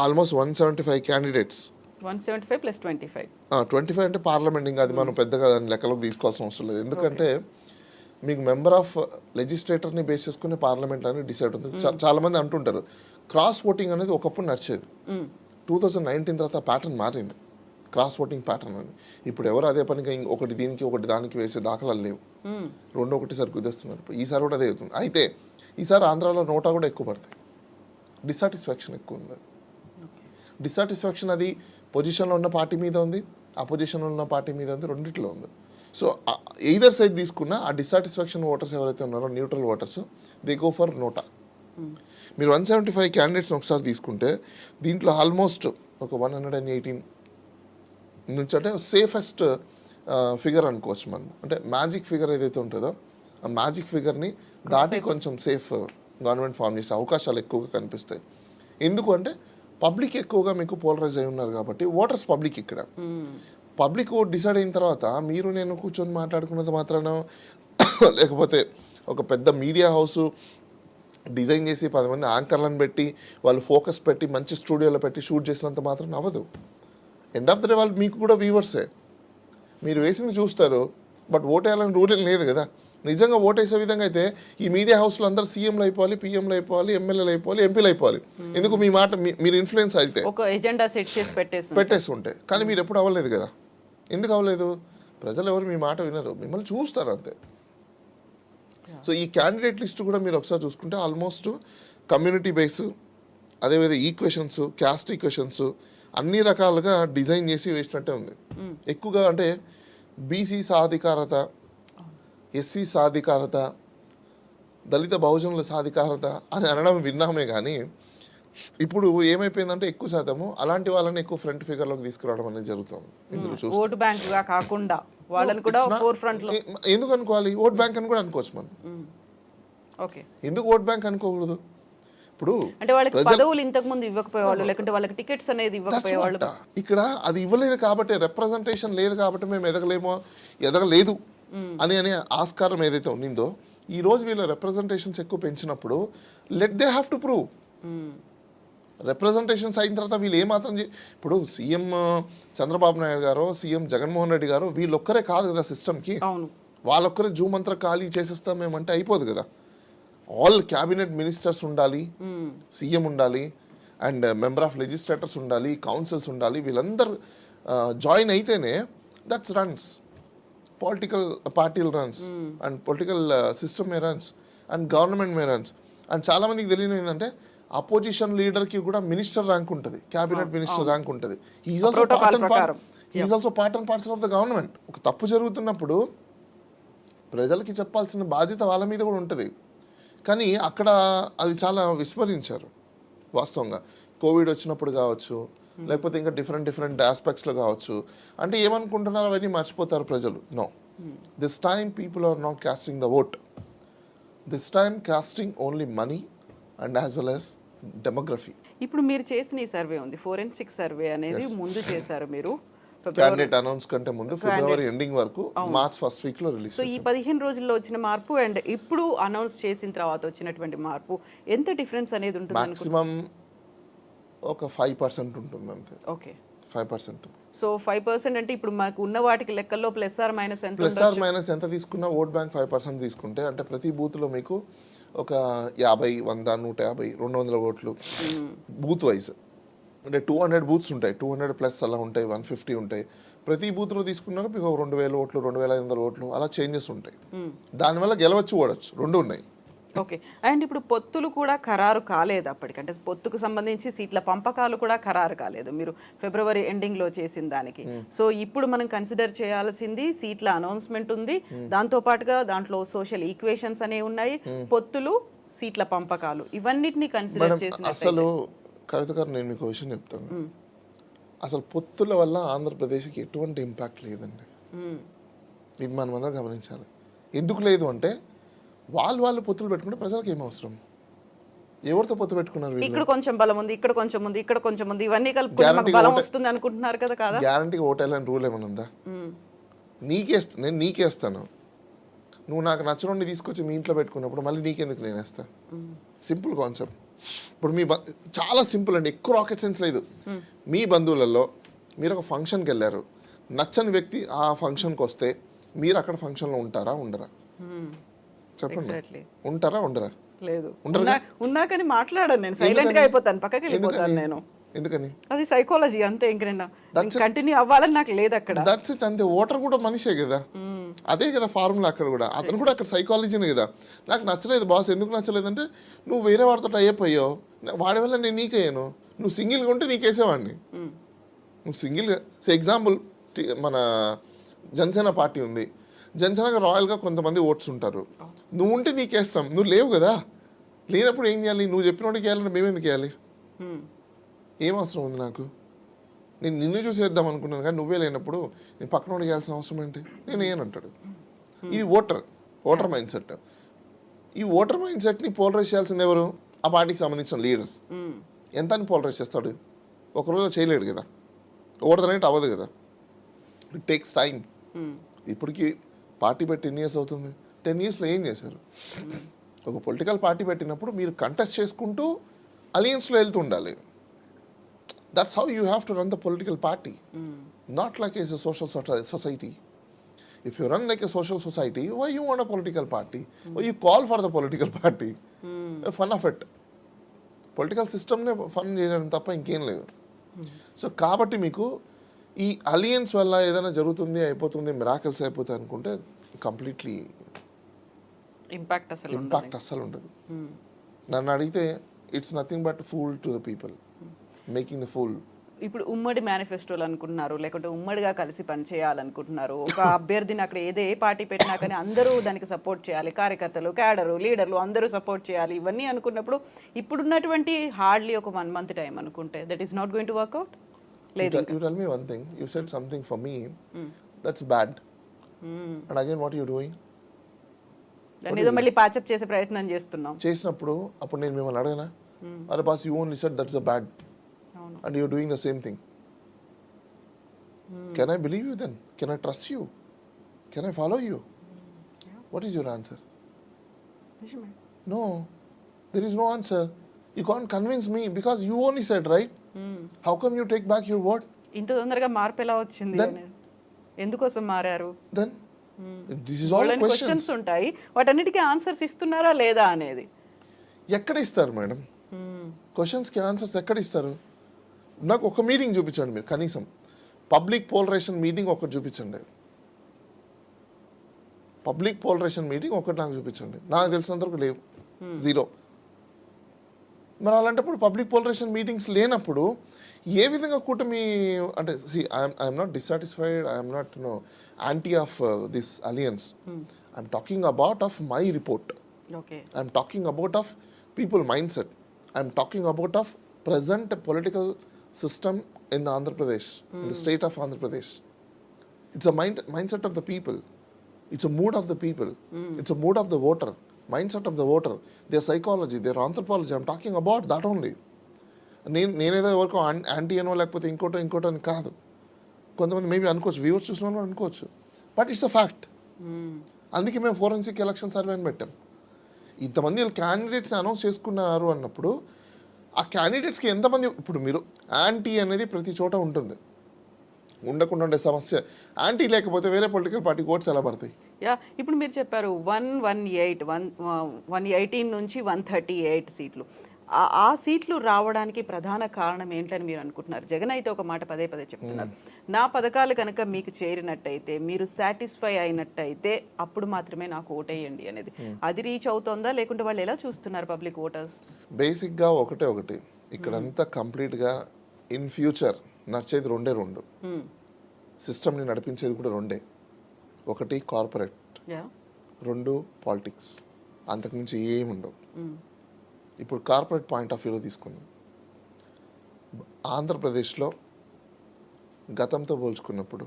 S3: ఆల్మోస్ట్ 175 క్యాండిడేట్స్.
S2: 175 + 25.
S3: 25 అంటే పార్లమెంట్, ఇంకా అది మనం పెద్దగా దాని లెక్కలోకి తీసుకోవాల్సిన అవసరం లేదు. ఎందుకంటే మీకు మెంబర్ ఆఫ్ లెజిస్లేటర్ని బేస్ చేసుకుని పార్లమెంట్ అనేది డిసైడ్ అవుతుంది. చాలా మంది అంటుంటారు క్రాస్ ఓటింగ్ అనేది ఒకప్పుడు నడిచేది. 2019 తర్వాత ప్యాటర్న్ మారింది, క్రాస్ ఓటింగ్ ప్యాటర్న్ అని. ఇప్పుడు ఎవరు అదే పనిగా ఒకటి దీనికి ఒకటి దానికి వేసే దాఖలాలు లేవు. 2 ఒకటిసారి కుదేస్తున్నారు. ఈసారి కూడా అదే అవుతుంది. అయితే ఈసారి ఆంధ్రాలో నోటా కూడా ఎక్కువ పడతాయి. డిసాటిస్ఫాక్షన్ ఎక్కువ ఉంది. డిసాటిస్ఫాక్షన్ అది పొజిషన్లో ఉన్న పార్టీ మీద ఉంది, అపోజిషన్లో ఉన్న పార్టీ మీద ఉంది, రెండిట్లో ఉంది. సో ఎయిదర్ సైడ్ తీసుకున్న ఆ డిసాటిస్ఫాక్షన్ ఓటర్స్ ఎవరైతే ఉన్నారో neutral voters they go for NOTA. మీరు 175 క్యాండిడేట్స్ని ఒకసారి తీసుకుంటే దీంట్లో ఆల్మోస్ట్ ఒక 118 నుంచి అంటే సేఫెస్ట్ ఫిగర్ అనుకోవచ్చు మనం. అంటే మ్యాజిక్ ఫిగర్ ఏదైతే ఉంటుందో ఆ మ్యాజిక్ ఫిగర్ని దాటి కొంచెం సేఫ్ గవర్నమెంట్ ఫామ్ చేసే అవకాశాలు ఎక్కువగా కనిపిస్తాయి. ఎందుకు అంటే పబ్లిక్ ఎక్కువగా మీకు పోలరైజ్ అయి ఉన్నారు కాబట్టి ఓటర్స్ పబ్లిక్ ఇక్కడ. పబ్లిక్ ఓట్ డిసైడ్ అయిన తర్వాత మీరు నేను కూర్చొని మాట్లాడుకున్నంత మాత్రాన లేకపోతే ఒక పెద్ద మీడియా హౌస్ డిజైన్ చేసి 10 మంది యాంకర్లను పెట్టి వాళ్ళు ఫోకస్ పెట్టి మంచి స్టూడియోలో పెట్టి షూట్ చేసినంత మాత్రం అవ్వదు. ఎండ్ ఆఫ్ ద డే వాళ్ళు మీకు కూడా వ్యూవర్సే. మీరు వేసింది చూస్తారు బట్ ఓటేయాలని రూల్ లేదు కదా. నిజంగా ఓటేసే విధంగా అయితే ఈ మీడియా హౌస్లో అందరూ సీఎంలు అయిపోవాలి, పిఎంలు అయిపోవాలి, ఎమ్మెల్యేలు అయిపోవాలి, ఎంపీలు అయిపోవాలి. ఎందుకు? మీ మాట మీరు ఇన్ఫ్లుయెన్స్ అయితే
S2: ఒక ఎజెండా సెట్ చేసి
S3: పెట్టేసి ఉంటే. కానీ మీరు ఎప్పుడు అవ్వలేదు కదా. ఎందుకు అవ్వలేదు? ప్రజలు ఎవరు మీ మాట వినరు, మిమ్మల్ని చూస్తారు అంతే. సో ఈ క్యాండిడేట్ లిస్ట్ కూడా మీరు ఒకసారి చూసుకుంటే ఆల్మోస్ట్ కమ్యూనిటీ బేస్, అదేవిధంగా ఈక్వేషన్స్, క్యాస్ట్ ఈక్వేషన్స్ అన్ని రకాలుగా డిజైన్ చేసి వేసినట్టే ఉంది. ఎక్కువగా అంటే బీసీ సాధికారత, ఎస్సీ సాధికారత, దళిత బహుజనుల సాధికారత అని అనడం విన్నామే కానీ ఇప్పుడు ఏమైపోయిందంటే ఎక్కువ శాతము అలాంటి వాళ్ళని ఎక్కువ ఫ్రంట్ ఫిగర్లోకి తీసుకురావడం అనేది జరుగుతుంది. ఇందులో చూస్తే
S2: ఓట్ బ్యాంక్ గా కాకుండా వాళ్ళని కూడా ఫోర్ ఫ్రంట్ లో
S3: ఎందుకు అనుకోవాలి? ఓట్ బ్యాంక్ అని కూడా అనుకోవచ్చు మనం.
S2: ఓకే,
S3: ఎందుకు ఓట్ బ్యాంక్ అనుకోకూడదు? ఇప్పుడు
S2: అంటే వాళ్ళకి పదవులు ఇంతకు ముందు ఇవ్వకపోయేవాళ్ళు, లేకుంటే వాళ్ళకి టికెట్స్ అనేది ఇవ్వకపోయేవాళ్ళు.
S3: ఇక్కడ అది ఇవ్వలేదు కాబట్టి, రిప్రజెంటేషన్ లేదు కాబట్టి మేము ఎదగలేదు అని ఆస్కారం ఏదైతే ఉండిందో ఈ రోజు వీళ్ళ రిప్రజెంటేషన్స్ ఎక్కువ పెంచినప్పుడు let they have to prove. Representations అయిన తర్వాత వీళ్ళు ఏమాత్రం ఇప్పుడు సీఎం చంద్రబాబు నాయుడు గారు, సీఎం జగన్మోహన్ రెడ్డి గారు వీళ్ళొక్కరే కాదు కదా సిస్టమ్కి.
S2: అవును,
S3: వాళ్ళొక్కరే జూమ్ అంతా ఖాళీ చేసేస్తాం మేమంటే అయిపోదు కదా. ఆల్ క్యాబినెట్ మినిస్టర్స్ ఉండాలి, సీఎం ఉండాలి, అండ్ మెంబర్ ఆఫ్ లెజిస్లేటర్స్ ఉండాలి, కౌన్సిల్స్ ఉండాలి. వీళ్ళందరూ జాయిన్ అయితేనే దట్స్ రన్స్ పొలిటికల్ పార్టీలు runs and political system May runs and government May runs. And చాలా మందికి తెలియదు ఏంటంటే అపోజిషన్ లీడర్కి కూడా మినిస్టర్ ర్యాంక్ ఉంటుంది, క్యాబినెట్ మినిస్టర్ ర్యాంక్ ఉంటుంది. Is also part and parcel of the government. ఒక తప్పు జరుగుతున్నప్పుడు ప్రజలకి చెప్పాల్సిన బాధ్యత వాళ్ళ మీద కూడా ఉంటుంది. కానీ అక్కడ అది చాలా విస్మరించారు వాస్తవంగా. కోవిడ్ వచ్చినప్పుడు కావచ్చు, లేకపోతే ఇంకా డిఫరెంట్ ఆస్పెక్ట్స్లో కావచ్చు. అంటే ఏమనుకుంటున్నారో అవన్నీ మర్చిపోతారు ప్రజలు. No, this time people are not casting the vote. This time casting only money and as well as demography.
S2: ఇప్పుడు మీరు చేసిన ఈ సర్వే ఉంది, ఫోరెన్సిక్ సర్వే అనేది ముందు చేశారు మీరు.
S3: క్యాండిడేట్ అనౌన్స్ కంటే ముందు ఫిబ్రవరి ఎండింగ్ వరకు, మార్చ్ ఫస్ట్ వీక్ లో రిలీజ్.
S2: సో ఈ 15 రోజుల్లో వచ్చిన మార్పు అండ్ ఇప్పుడు అనౌన్స్ చేసిన తర్వాత వచ్చినటువంటి మార్పు ఎంత డిఫరెన్స్ అనేది ఉంటుంది?
S3: మాక్సిమం ఒక 5% ఉంటుంది అంతే.
S2: ఓకే,
S3: 5%.
S2: సో 5% అంటే ఇప్పుడు మాకు ఉన్న వాటికి లెక్కల్లో ప్లస్ ఆర్ మైనస్
S3: ఎంత తీసుకున్నా ఓట్ బ్యాంక్ 5% తీసుకుంటే అంటే ప్రతి బూత్ లో మీకు ఒక 50, 100, 150, 200 ఓట్లు బూత్ వైజ్. అంటే 200 బూత్స్ ఉంటాయి, 200+ అలా ఉంటాయి, 150 ఉంటాయి. ప్రతి బూత్లో తీసుకున్నాక మీకు 2000 ఓట్లు, 2500 ఓట్లు అలా చేంజెస్ ఉంటాయి. దానివల్ల గెలవచ్చు, ఓడచ్చు, రెండు ఉన్నాయి.
S2: ఓకే, అండ్ ఇప్పుడు పొత్తులు కూడా ఖరారు కాలేదు అప్పటికంటే. పొత్తుకు సంబంధించి సీట్ల పంపకాలు కూడా ఖరారు కాలేదు మీరు ఫిబ్రవరి ఎండింగ్లో చేసిన దానికి. సో ఇప్పుడు మనం కన్సిడర్ చేయాల్సింది సీట్ల అనౌన్స్మెంట్ ఉంది, దాంతో పాటుగా దాంట్లో సోషల్ ఈక్వేషన్స్ అనేవి ఉన్నాయి, పొత్తులు, సీట్ల పంపకాలు, ఇవన్నిటిని కన్సిడర్ చేసిన.
S3: అసలు కవిత గారు, నేను మీకు విషయం చెప్తాను. అసలు పొత్తుల వల్ల ఆంధ్రప్రదేశ్కి ఎటువంటి ఇంపాక్ట్ లేదండి. ఇది మనం అందరం గమనించాలి. ఎందుకు లేదు అంటే వాళ్ళు పొత్తులు పెట్టుకుంటే ప్రజలకు ఏం అవసరం? ఎవరితో పొత్తు పెట్టుకున్నారు?
S2: ఇక్కడ కొంచెం బలం ఉంది, ఇక్కడ కొంచెం ఉంది, ఇక్కడ కొంచెం ఉంది, ఇవన్నీ కలిపి బలం వస్తుంది అనుకుంటున్నారు కదా. కాదా,
S3: గ్యారంటీగా ఓటేయాలని రూల్ ఏమైనా ఉందా? నేను నీకేస్తాను, నువ్వు నాకు నచ్చనుండి తీసుకొచ్చి మీ ఇంట్లో పెట్టుకున్నప్పుడు మళ్ళీ నీకెందుకు నేను వేస్తా? Simple concept. ఇప్పుడు చాలా సింపుల్ అండి, ఎక్కువ రాకెట్ సైన్స్ లేదు. మీ బంధువులలో మీరు ఒక ఫంక్షన్కి వెళ్ళారు, నచ్చని వ్యక్తి ఆ ఫంక్షన్కి వస్తే మీరు అక్కడ ఫంక్షన్లో ఉంటారా, ఉండరా? చెప్పండి, ఉంటారా, ఉండరా?
S2: లేదు, ఉన్నా కానీ మాట్లాడను నేను, సైలెంట్ గా అయిపోతాను, పక్కకి వెళ్ళిపోతాను నేను.
S3: ఎందుకని?
S2: అది సైకాలజీ అంతే, ఇంకేనా కంటిన్యూ అవ్వాలని నాకు లేదు అక్కడ.
S3: దట్స్ ఇట్, అంతే. ఓటర్ కూడా మనిషే కదా, అదే కదా ఫార్ములా అక్కడ కూడా. అతను కూడా అక్కడ సైకాలజీనే కదా. నాకు నచ్చలేదు బాస్, ఎందుకు నచ్చలేదు అంటే నువ్వు వేరే వాడితో టైప్ అయ్యావు, వాడి వల్ల నేను నీకయ్యాను. నువ్వు సింగిల్గా ఉంటే నీకేసేవాడిని. నువ్వు సింగిల్గా ఎగ్జాంపుల్ మన జనసేన పార్టీ ఉంది, జనసేనగా రాయల్గా కొంతమంది ఓట్స్ ఉంటారు, నువ్వు ఉంటే నీకేస్తాం, నువ్వు లేవు కదా. లేనప్పుడు ఏం చేయాలి? నువ్వు చెప్పినోడికి వేయాలంటే మేమెందుకు వేయాలి? ఏం అవసరం ఉంది నాకు? నేను నిన్ను చూసేద్దాం అనుకున్నాను కానీ నువ్వే లేనప్పుడు నేను పక్కన వేయాల్సిన అవసరం ఏంటి? నేను ఏనంటాడు. ఇది ఓటర్ మైండ్ సెట్. ఈ ఓటర్ మైండ్ సెట్ని పోలరైజ్ చేయాల్సింది ఎవరు? ఆ పార్టీకి సంబంధించిన లీడర్స్. ఎంత అని పోలరైజ్ చేస్తాడు? ఒకరోజు చేయలేడు కదా, ఓడదనేది అవ్వదు కదా. It takes time. ఇప్పటికి పార్టీ పెట్టి 10 years అవుతుంది. 10 yearsలో ఏం చేశారు? ఒక పొలిటికల్ పార్టీ పెట్టినప్పుడు మీరు కంటెస్ట్ చేసుకుంటూ అలయన్స్లో వెళ్తూ ఉండాలి. That's how you have to run the political party. Not like as a social society. If you run like a social society, why you want a political party? Why you call for the political party? Fun of it. Political system ne fun చేయడం తప్ప ఇంకేం లేదు. సో కాబట్టి మీకు ఈ అలియన్స్ వల్ల ఏదైనా జరుగుతుంది, అయిపోతుంది, మిరాకిల్స్ అయిపోతాయి అనుకుంటే కంప్లీట్లీ
S2: ఇంపాక్ట్
S3: అస్సలు ఉండదు. నన్ను అడిగితే it's nothing but pool to the people, making the fool.
S2: ఇప్పుడు ఉమ్మడి మేనిఫెస్టోలు అనుకుంటున్నారు, లేకుంటే ఉమ్మడిగా కలిసి పనిచేయాలనుకుంటున్నారు. ఒక అభ్యర్థిని అక్కడ ఏ పార్టీ పెట్టినా కానీ అందరూ దానికి సపోర్ట్ చేయాలి, కార్యకర్తలు, క్యాడరు, లీడర్లు అందరూ సపోర్ట్ చేయాలి. ఇవన్నీ అనుకున్నప్పుడు ఇప్పుడున్నటువంటి హార్డ్లీ ఒక 1 month టైం అనుకుంటే that is not going to work out. లేదు.
S3: You tell me one thing, you said something for me that's bad, and again what you doing?
S2: దాన్ని ఏదో మళ్ళీ ప్యాచప్ చేసే ప్రయత్నం
S3: చేసినప్పుడు అప్పుడు నేను మిమ్మల్ని అడగనా? అరే boss, you only said that's a bad and you're doing the same thing. Can I believe you then? Can I trust you? Can I follow you? What is your answer?
S2: నిజమే.
S3: No, there is no answer. You can't convince me because you only said, right? How come you take back your word?
S2: ఇంత తొందరగా మార్పు ఎలా వచ్చింది
S3: Then-
S2: అనేది. ఎందుకోసం మారారు?
S3: Then, this is all questions.
S2: Questions ఉంటాయి, వాటన్నిటికీ ఆన్సర్స్ ఇస్తున్నారా లేదా అనేది.
S3: ఎక్కడ ఇస్తారు మేడం? క్వశ్చన్స్కి ఆన్సర్స్ ఎక్కడ ఇస్తారు? నాకు ఒక మీటింగ్ చూపించండి మీరు, కనీసం పబ్లిక్ పోలరైజేషన్ మీటింగ్ ఒకటి చూపించండి. పబ్లిక్ పోలరైజేషన్ మీటింగ్ ఒకటి నాకు చూపించండి. నాకు తెలిసినంతవరకు లేవు, జీరో. మరి అలాంటప్పుడు పబ్లిక్ పోలరైజేషన్ మీటింగ్స్ లేనప్పుడు ఏ విధంగా కూటమి అంటే I'm not dissatisfied, I'm not anti of this alliance. I'm talking about of my report.
S2: Okay.
S3: I'm talking about of people mindset. I'm talking about of present political system in the Andhra Pradesh, in the state of Andhra Pradesh. It's a mindset of the people. It's a mood of the people. It's a mood of the voter. Mindset of the voter. Their psychology, their anthropology. I'm talking about that only. నేనేదో ఎవరికో యాంటీ అనో లేకపోతే ఇంకోటో అని కాదు. కొంతమంది మేబీ అనుకోవచ్చు, వ్యూవర్స్ చూసిన వాళ్ళు అనుకోవచ్చు, బట్ ఇట్స్ అ ఫ్యాక్ట్. అందుకే మేము ఫోరెన్సిక్ ఎలక్షన్ సర్వే అని పెట్టాం. ఇంతమంది క్యాండిడేట్స్ అనౌన్స్ చేసుకున్నారు అన్నప్పుడు ఆ క్యాండిడేట్స్కి ఎంతమంది, ఇప్పుడు మీరు యాంటీ అనేది ప్రతి చోట ఉంటుంది, ఉండకుండా ఉండే సమస్య. యాంటీ లేకపోతే వేరే పొలిటికల్ పార్టీ ఓట్స్ ఎలా పడతాయి?
S2: యా, ఇప్పుడు మీరు చెప్పారు 118 నుంచి 138 సీట్లు. ఆ సీట్లు రావడానికి ప్రధాన కారణం ఏంటని మీరు అనుకుంటున్నారు? జగన్ అయితే ఒక మాట పదే చెప్తున్నారు, నా పథకాలు కనుక మీకు చేరినట్టయితే, మీరు సాటిస్ఫై అయినట్టయితే అప్పుడు మాత్రమే నాకు ఓటేయండి అనేది. అది రీచ్ అవుతుందా, లేకుంటే వాళ్ళు ఎలా చూస్తున్నారు పబ్లిక్ ఓటర్స్?
S3: బేసిక్గా ఒకటి ఇక్కడంతా కంప్లీట్గా ఇన్ ఫ్యూచర్ నడిచేది రెండు. సిస్టమ్ని నడిపించేది కూడా రెండే. ఒకటి కార్పొరేట్, రెండు పాలిటిక్స్. అంతకుమించి ఏముండవు. ఇప్పుడు కార్పొరేట్ పాయింట్ ఆఫ్ వ్యూలో తీసుకుందాం. ఆంధ్రప్రదేశ్లో గతంతో పోల్చుకున్నప్పుడు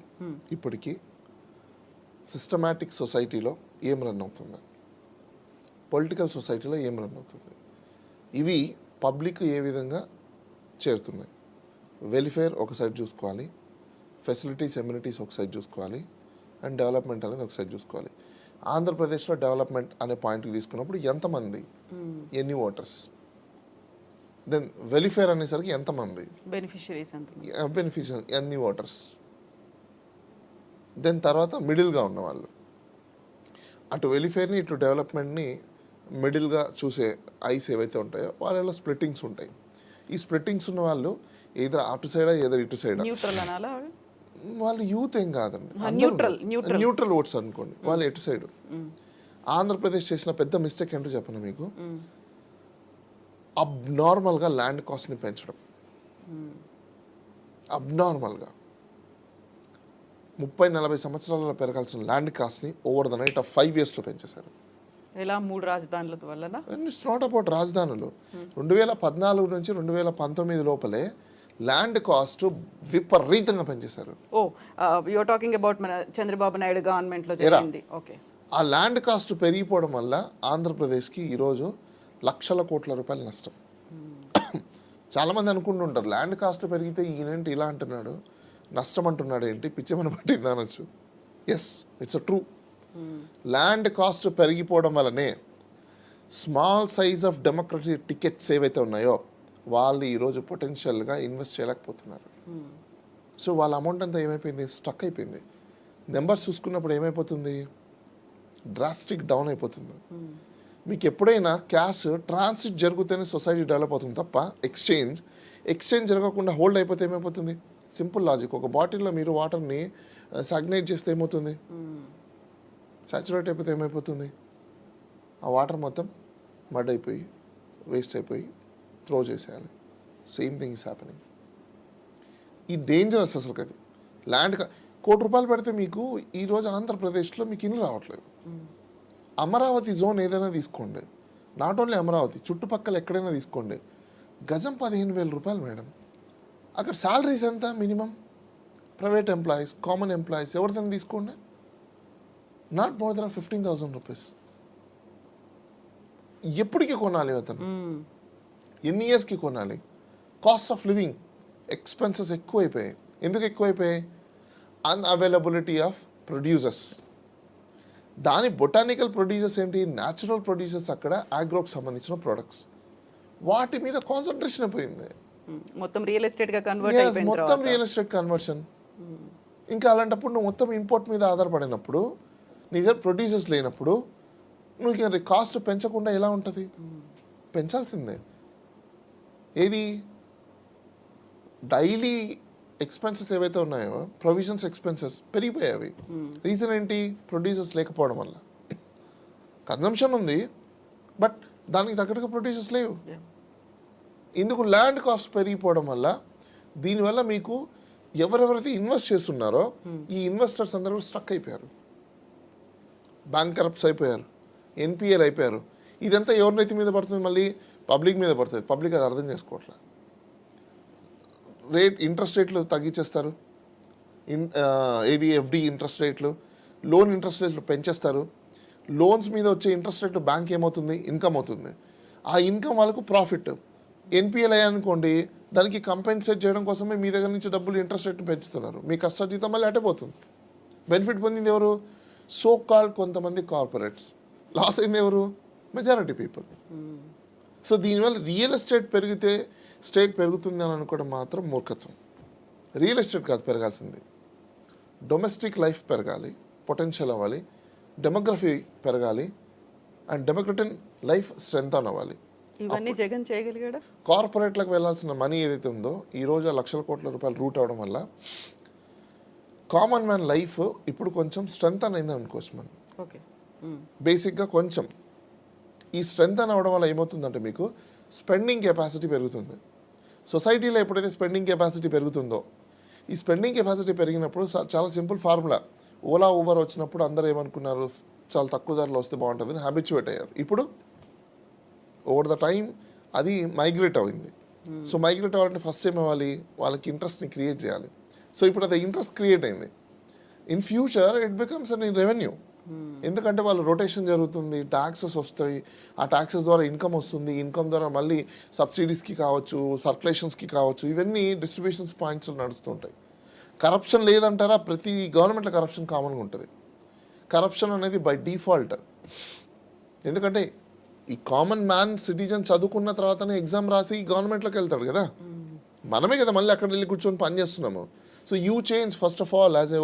S3: ఇప్పటికీ సిస్టమాటిక్ సొసైటీలో ఏం రన్ అవుతుంది, పొలిటికల్ సొసైటీలో ఏం రన్ అవుతుంది, ఇవి పబ్లిక్ ఏ విధంగా చేరుతున్నాయి. వెల్ఫేర్ ఒక సైడ్ చూసుకోవాలి, ఫెసిలిటీస్ ఎమ్యూనిటీస్ ఒక సైడ్ చూసుకోవాలి, అండ్ డెవలప్మెంట్ అనేది ఒక సైడ్ చూసుకోవాలి. ఆంధ్రప్రదేశ్లో డెవలప్మెంట్ అనే పాయింట్కి తీసుకున్నప్పుడు ఎంతమంది, ఎన్ని ఓటర్స్, దెన్ వెల్ఫేర్ అనేసరికి ఎంతమంది బెనిఫిషియరీ, ఎన్ని ఓటర్స్, దెన్ తర్వాత మిడిల్గా ఉన్నవాళ్ళు. అటు వెల్ఫేర్ని ఇటు డెవలప్మెంట్ని మిడిల్గా చూసే ఐస్ ఏవైతే ఉంటాయో వాళ్ళలో స్ప్లిట్టింగ్స్ ఉంటాయి. ఈ స్ప్లిట్టింగ్స్ ఉన్న వాళ్ళు ఏదో అటు సైడా ఏదో ఇటు సైడా, వాళ్ళు యూత్ ఏం కాదండి, న్యూట్రల్ ఓట్స్ అనుకోండి, వాళ్ళు ఎటు సైడ్. ఆంధ్రప్రదేశ్ చేసిన పెద్ద మిస్టేక్ ఏంటో చెప్పను మీకు, అబ్నార్మల్గా ల్యాండ్ కాస్ట్ని పెంచడం. అబ్నార్మల్గా 30-40 సంవత్సరాలలో పెరగాల్సిన ల్యాండ్ కాస్ట్ని ఓవర్ ద నైట్ ఆఫ్ 5 yearsలో పెంచేశారు.
S2: ఎలా? 3 రాజధానుల వల్ల.
S3: ఇట్స్ నాట్ అబౌట్ రాజధానులు. 2014 నుంచి 2019 లోపలే ల్యాండ్ కాస్ట్ విపరీతంగా పెంచేశారు.
S2: యు ఆర్ టాకింగ్ అబౌట్ మన చంద్రబాబు నాయుడు గవర్నమెంట్ లో జరిగింది. ఓకే.
S3: ఆ ల్యాండ్ కాస్ట్ పెరిగిపోవడం వల్ల ఆంధ్రప్రదేశ్కి ఈరోజు లక్షల కోట్ల రూపాయల నష్టం. చాలామంది అనుకుంటుంటారు ల్యాండ్ కాస్ట్ పెరిగితే ఈయనేంటి ఇలా అంటున్నాడు, నష్టం అంటున్నాడు ఏంటి, పిచ్చేమని పట్టింది అనొచ్చు. Yes, it's a true. Land cost పెరిగిపోవడం వల్లనే small size of democratic tickets ఏవైతే ఉన్నాయో వాళ్ళు ఈరోజు పొటెన్షియల్గా ఇన్వెస్ట్ చేయలేకపోతున్నారు. సో వాళ్ళ అమౌంట్ అంతా ఏమైపోయింది, స్టక్ అయిపోయింది. నెంబర్స్ చూసుకున్నప్పుడు ఏమైపోతుంది, డ్రాస్టిక్ డౌన్ అయిపోతుంది. మీకు ఎప్పుడైనా క్యాష్ ట్రాన్సిట్ జరిగితేనే సొసైటీ డెవలప్ అవుతుంది తప్ప ఎక్స్చేంజ్ జరగకుండా హోల్డ్ అయిపోతే ఏమైపోతుంది? Simple logic. ఒక బాటిల్లో మీరు వాటర్ని సాగ్నేట్ చేస్తే ఏమవుతుంది, సాచురేట్ అయిపోతే ఏమైపోతుంది, ఆ వాటర్ మొత్తం మడ్ అయిపోయి వేస్ట్ అయిపోయి త్రో చేసేయాలి. Same thing is happening. ఈ డేంజరస్ అసలు అది. ల్యాండ్ ₹1,00,00,000 పెడితే మీకు ఈరోజు ఆంధ్రప్రదేశ్లో మీకు ఇల్లు రావట్లేదు. అమరావతి జోన్ ఏదైనా తీసుకోండి, నాట్ ఓన్లీ అమరావతి, చుట్టుపక్కల ఎక్కడైనా తీసుకోండి, గజం ₹15,000 మేడం. అక్కడ శాలరీస్ ఎంత minimum? Private employees, common employees ఎవరిదైనా తీసుకోండి, నాట్ మోర్ దెన్ ₹15,000. ఎప్పటికీ కొనాలి అతను, ఎన్ని ఇయర్స్కి కొనాలి? కాస్ట్ ఆఫ్ లివింగ్ ఎక్స్పెన్సెస్ ఎక్కువైపోయాయి. ఎందుకు ఎక్కువైపోయాయి? Unavailability of producers. దాని బొటానికల్ ప్రొడ్యూసర్స్ ఏంటి, న్యాచురల్ ప్రొడ్యూసర్స్ అక్కడ ఆగ్రోకి సంబంధించిన ప్రొడక్ట్స్, వాటి మీద కాన్సన్ట్రేషన్ అయిపోయింది.
S2: మొత్తం రియల్ ఎస్టేట్ గా కన్వర్ట్
S3: Yes,
S2: అయిపోయిన
S3: మొత్తం
S2: తర్వాత
S3: రియల్ ఎస్టేట్ కన్వర్షన్. ఇంకా అలాంటప్పుడు నువ్వు మొత్తం ఇంపోర్ట్ మీద ఆధారపడినప్పుడు, నీ దగ్గర ప్రొడ్యూసర్స్ లేనప్పుడు నువ్వు ఇక కాస్ట్ పెంచకుండా ఎలా ఉంటుంది? పెంచాల్సిందే. ఏది డైలీ ఎక్స్పెన్సెస్ ఏవైతే ఉన్నాయో, ప్రొవిజన్స్ ఎక్స్పెన్సెస్ పెరిగిపోయాయి. రీజన్ ఏంటి? ప్రొడ్యూసర్స్ లేకపోవడం వల్ల. కన్జంప్షన్ ఉంది, బట్ దానికి తగ్గట్టుగా ప్రొడ్యూసర్స్ లేవు. ఇందుకు ల్యాండ్ కాస్ట్ పెరిగిపోవడం వల్ల, దీనివల్ల మీకు ఎవరెవరైతే ఇన్వెస్ట్ చేస్తున్నారో ఈ ఇన్వెస్టర్స్ అందరూ స్ట్రక్ అయిపోయారు, బ్యాంక్ కరప్ట్స్ అయిపోయారు, ఎన్పిఎల్ అయిపోయారు. ఇదంతా ఎవరినైతే మీద పడుతుంది? మళ్ళీ పబ్లిక్ మీద పడుతుంది. పబ్లిక్ అది అర్థం చేసుకోవట్లేదు. ఇంట్రెస్ట్ రేట్లు తగ్గించేస్తారు. ఏది ఎఫ్డి ఇంట్రెస్ట్ రేట్లు, లోన్ ఇంట్రెస్ట్ రేట్లు పెంచేస్తారు. లోన్స్ మీద వచ్చే ఇంట్రెస్ట్ రేట్లు బ్యాంక్ ఏమవుతుంది? ఇన్కమ్ అవుతుంది. ఆ ఇన్కమ్ వాళ్ళకు ప్రాఫిట్. ఎన్పిఎల్ అయ్యానుకోండి, దానికి కంపెన్సేట్ చేయడం కోసమే మీ దగ్గర నుంచి డబ్బులు ఇంట్రెస్ట్ రేట్ని పెంచుతున్నారు. మీ కష్టజీతం మళ్ళీ అటేపోతుంది. బెనిఫిట్ పొందింది ఎవరు? సో కాల్డ్ కొంతమంది కార్పొరేట్స్. లాస్ అయింది ఎవరు? Majority people. సో దీనివల్ల రియల్ ఎస్టేట్ పెరిగితే స్టేట్ పెరుగుతుంది అని అనుకోవడం మాత్రం మూర్ఖత్వం. రియల్ ఎస్టేట్ కాదు పెరగాల్సింది, డొమెస్టిక్ లైఫ్ పెరగాలి, పొటెన్షియల్ అవ్వాలి, డెమోగ్రఫీ పెరగాలి, అండ్ డెమోక్రటిక్ లైఫ్ స్ట్రెంత్ అవ్వాలి.
S2: ఇవన్నీ జగన్ చేయగలిగాడా?
S3: కార్పొరేట్లకు వెళ్ళాల్సిన మనీ ఏదైతే ఉందో ఈ రోజు ఆ లక్షల కోట్ల రూపాయలు రూట్ అవడం వల్ల కామన్ మ్యాన్ లైఫ్ ఇప్పుడు కొంచెం స్ట్రెంత్ అయింది అనుకోవచ్చు. మనం
S2: ఓకే,
S3: బేసిక్గా కొంచెం ఈ స్ట్రెంత్ అని అవడం వల్ల ఏమవుతుందంటే మీకు స్పెండింగ్ కెపాసిటీ పెరుగుతుంది. సొసైటీలో ఎప్పుడైతే స్పెండింగ్ కెపాసిటీ పెరుగుతుందో, ఈ స్పెండింగ్ కెపాసిటీ పెరిగినప్పుడు చాలా సింపుల్ ఫార్ములా. ఓలా ఊబర్ వచ్చినప్పుడు అందరూ ఏమనుకున్నారు? చాలా తక్కువ ధరలో వస్తే బాగుంటుందని హ్యాబిచ్యువేట్ అయ్యారు. ఇప్పుడు ఓవర్ ద టైం అది మైగ్రేట్ అయింది. సో మైగ్రేట్ అవ్వాలంటే ఫస్ట్ ఏం అవ్వాలి? వాళ్ళకి ఇంట్రెస్ట్ని క్రియేట్ చేయాలి. సో ఇప్పుడు అది ఇంట్రెస్ట్ క్రియేట్ అయింది. In future it becomes an revenue. ఎందుకంటే వాళ్ళు రొటేషన్ జరుగుతుంది, ట్యాక్సెస్ వస్తాయి, ఆ ట్యాక్సెస్ ద్వారా ఇన్కమ్ వస్తుంది, ఇన్కమ్ ద్వారా మళ్ళీ సబ్సిడీస్కి కావచ్చు, సర్క్యులేషన్స్కి కావచ్చు, ఇవన్నీ డిస్ట్రిబ్యూషన్స్ పాయింట్స్ నడుస్తుంటాయి. కరప్షన్ లేదంటారా? ప్రతి గవర్నమెంట్లో కరప్షన్ కామన్గా ఉంటుంది. కరప్షన్ అనేది బై డిఫాల్ట్. ఎందుకంటే ఈ కామన్ మ్యాన్ సిటిజన్ చదువుకున్న తర్వాతనే ఎగ్జామ్ రాసి గవర్నమెంట్లోకి వెళ్తాడు కదా. మనమే కదా మళ్ళీ అక్కడ వెళ్ళి కూర్చొని పని చేస్తున్నాము. So you change first of all as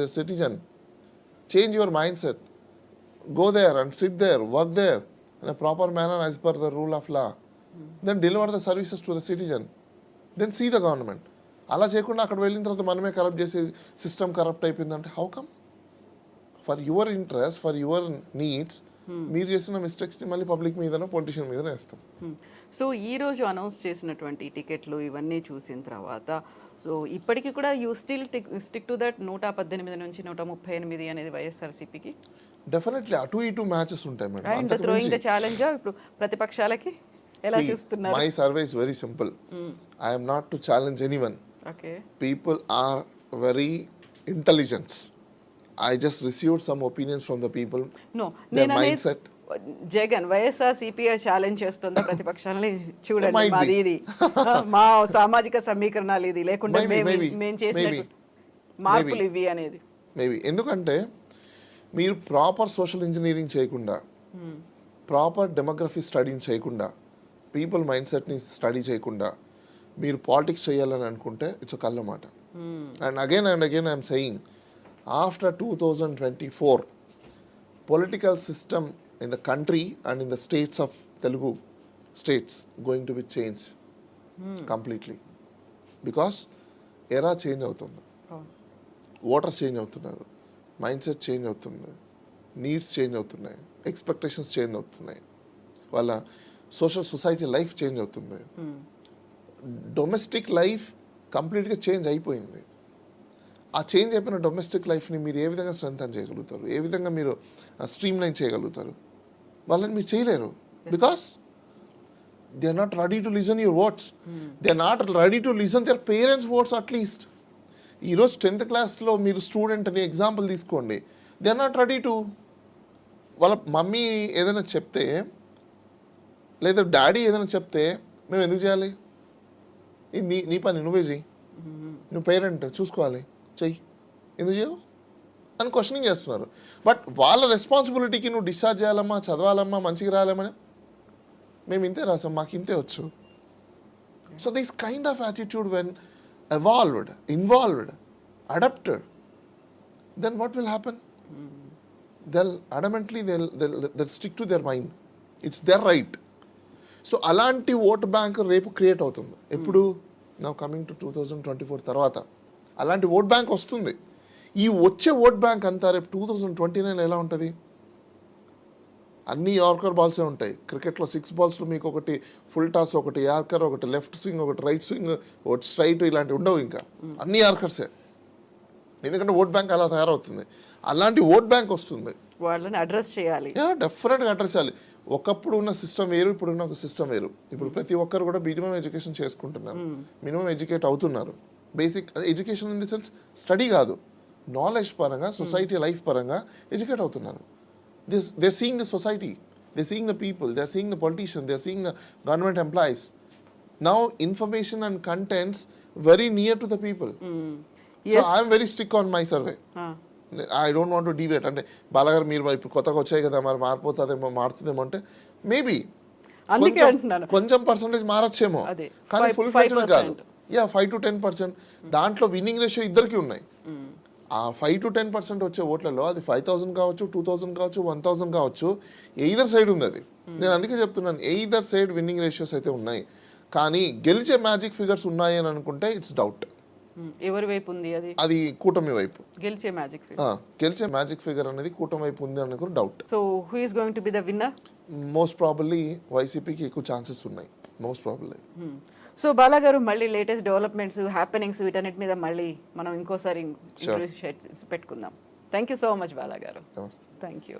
S3: a citizen. Change your mindset. Go there and sit there, work there in a proper manner as per the rule of law. Then deliver the services to the citizen. Then see the government. అలా చేయకుండా అక్కడ వెళ్ళిన తర్వాత మనమే కరప్ట్ చేసి సిస్టమ్ కరప్ట్ అయిపోయిందంటే how come? For your interest, for your needs మీరు చేసిన మిస్టేక్స్ని మళ్ళీ పబ్లిక్ మీదనో పొలిటీషియన్ మీదనే వేస్తాం.
S2: సో ఈ రోజు అనౌన్స్ చేసినటువంటి టికెట్లు ఇవన్నీ చూసిన తర్వాత, సో ఇప్పటికీ కూడా you still stick to that 118 నుంచి 138 అనేది వైఎస్ఆర్సీపీకి?
S3: డెఫినెట్లీ అటు ఇటు మ్యాచెస్ ఉంటాయి madam.
S2: And throwing the challenge ఇప్పుడు ప్రతిపక్షాలకి ఎలా చూస్తున్నారు?
S3: My survey is very simple. I am not to challenge anyone.
S2: Okay,
S3: People are very intelligent. I just received some opinions from the people.
S2: No
S3: Their
S2: నేను
S3: mindset.
S2: జగన్ వైఎస్ఆర్సీపీ ఛాలెంజ్ చేస్తుందా ప్రతిపక్షాలని? చూడండి,
S3: Might be.
S2: మాది ఇది, మా సామాజిక సమీకరణాలు ఇది, లేకుంటే
S3: Maybe.
S2: మేము చేసిన మార్పులు ఇవి అనేది.
S3: మేబీ ఎందుకంటే మీరు ప్రాపర్ సోషల్ ఇంజనీరింగ్ చేయకుండా, ప్రాపర్ డెమోగ్రఫీ స్టడీని చేయకుండా, పీపుల్ మైండ్ సెట్ని స్టడీ చేయకుండా మీరు పాలిటిక్స్ చేయాలని అనుకుంటే ఇట్స్ అ కళ్ళ మాట. And again I'm saying, after 2024 political system in the country and in the states of Telugu states going to be changed completely, because era change అవుతుంది, ఓటర్స్ చేంజ్ అవుతున్నారు, మైండ్ సెట్ చేంజ్ అవుతుంది, నీడ్స్ చేంజ్ అవుతున్నాయి, ఎక్స్పెక్టేషన్స్ చేంజ్ అవుతున్నాయి, వాళ్ళ సొసైటీ లైఫ్ చేంజ్ అవుతుంది, డొమెస్టిక్ లైఫ్ కంప్లీట్గా చేంజ్ అయిపోయింది. ఆ చేంజ్ అయిపోయిన డొమెస్టిక్ లైఫ్ని మీరు ఏ విధంగా స్ట్రెంథన్ చేయగలుగుతారు, ఏ విధంగా మీరు స్ట్రీమ్ లైన్ చేయగలుగుతారు? వాళ్ళని మీరు చేయలేరు. Because they are not ready to listen your words. They are not ready to listen their parents words at least. ఈరోజు 10th క్లాస్లో మీరు స్టూడెంట్ అని ఎగ్జాంపుల్ తీసుకోండి, they are not ready to. వాళ్ళ మమ్మీ ఏదైనా చెప్తే లేదా డాడీ ఏదైనా చెప్తే మేము ఎందుకు చేయాలి? ఇది నీ పని, నువ్వే చెయ్యి, నువ్వు పేరెంట్ చూసుకోవాలి, చెయ్యి, ఎందుకు చేయవు? అని క్వశ్చనింగ్ చేస్తున్నారు. బట్ వాళ్ళ రెస్పాన్సిబిలిటీకి నువ్వు డిశ్చార్జ్ చేయాలమ్మా, చదవాలమ్మా, మంచిగా రాయాలమ్మని మేము ఇంతే రాసాం, మాకు ఇంతే వచ్చు. So this kind of attitude when evolved, involved, adapted, then what will happen? They'll adamantly they'll stick to their mind. It's their right. So అలాంటి ఓట్ బ్యాంక్ రేపు క్రియేట్ అవుతుంది. ఎప్పుడు నౌ కమింగ్ టు 2024 తర్వాత అలాంటి ఓట్ బ్యాంక్ వస్తుంది. ఈ వచ్చే ఓట్ బ్యాంక్ అంతా రేపు 2029 ఎలా ఉంటుంది? అన్ని యార్కర్ బాల్సే ఉంటాయి. క్రికెట్లో 6 బాల్స్లో మీకు ఒకటి ఫుల్ టాస్, ఒకటి యార్కర్, ఒకటి లెఫ్ట్ స్వింగ్, ఒకటి రైట్ స్వింగ్, ఒకటి స్ట్రైట్, ఇలాంటివి ఉండవు. ఇంకా అన్ని యార్కర్సే. ఎందుకంటే ఓట్ బ్యాంక్ అలా తయారవుతుంది. అలాంటి ఓట్ బ్యాంక్ వస్తుంది.
S2: వాళ్ళని అడ్రస్ చేయాలి.
S3: డెఫినెట్గా అడ్రస్ చేయాలి. ఒకప్పుడు ఉన్న సిస్టమ్ వేరు, ఇప్పుడు ఉన్న ఒక సిస్టమ్ వేరు. ఇప్పుడు ప్రతి ఒక్కరు కూడా మినిమం ఎడ్యుకేషన్ చేసుకుంటున్నారు, మినిమం ఎడ్యుకేట్ అవుతున్నారు. Basic education in the sense study కాదు, నాలెడ్జ్ పరంగా, సొసైటీ లైఫ్ పరంగా ఎడ్యుకేట్ అవుతున్నారు. They're seeing the society, they're seeing the people, they're seeing the politicians, they're seeing the government employees. Now information and contents very near to the people.
S2: Yes.
S3: So I'm very strict on my survey. I don't want to deviate. అంటే బాలగారు మీరు ఇప్పుడు కొత్తగా వచ్చాయి కదా, మరి మారిపోతుందేమో, మారుతుందేమో అంటే మేబీ
S2: అందుకే అంటున్నాను
S3: కొంచెం పర్సెంటేజ్ మారచ్చేమో, కానీ ఫుల్ ఫ్లెడ్జ్డ్ కాదు. 5 to 10%. దాంట్లో విన్నింగ్ రేషియో ఇద్దరికి ఉన్నాయి. ఆ 5 to 10% వచ్చే ఓట్లలో అది 5,000 కావచ్చు, 2,000 కావచ్చు, 1,000 కావచ్చు, ఎయిదర్ సైడ్ ఉంది అది. నేను అందుకే చెప్తున్నాను, ఎయిదర్ సైడ్ విన్నింగ్ రేషియోస్ అయితే ఉన్నాయి. కానీ గెలిచే మ్యాజిక్ ఫిగర్స్ ఉన్నాయి అని అనుకుంటే ఇట్స్ డౌట్.
S2: ఎవరి వైపు ఉంది అది?
S3: అది కూటమి వైపు.
S2: గెలిచే మ్యాజిక్ ఫిగర్ అనేది కూటమి వైపు ఉంది అనుకుని doubt. So who is going to be the winner?
S3: Most probably వైసీపీకి ఎక్కువ ఛాన్సెస్ ఉన్నాయి, మోస్ట్ ప్రాబబ్లీ.
S2: సో బాలా గారు, మళ్ళీ లేటెస్ట్ డెవలప్మెంట్స్, హ్యాపెనింగ్స్, వీటన్నిటి మీద మళ్ళీ మనం ఇంకోసారి పెట్టుకుందాం. Thank you so much Bala గారు.
S3: నమస్తే.
S2: Thank you.